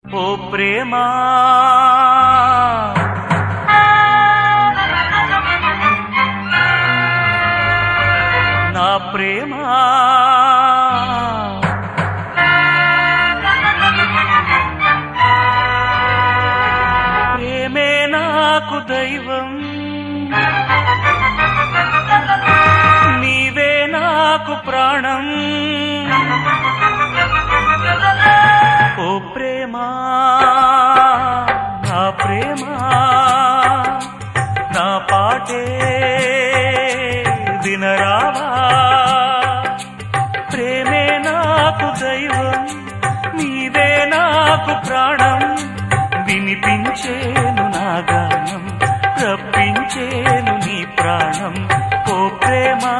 ఓ ప్రేమా నా ప్రేమా ప్రేమే నాకు దైవం నీవే నాకు ప్రాణం ఓ ప్రేమా నా ప్రేమా నా పాటే వినరావా ప్రేమే నాకు దైవం నీవే నాకు ప్రాణం వినిపించేను నా గానం రప్పించేను నీ ప్రాణం ఓ ప్రేమా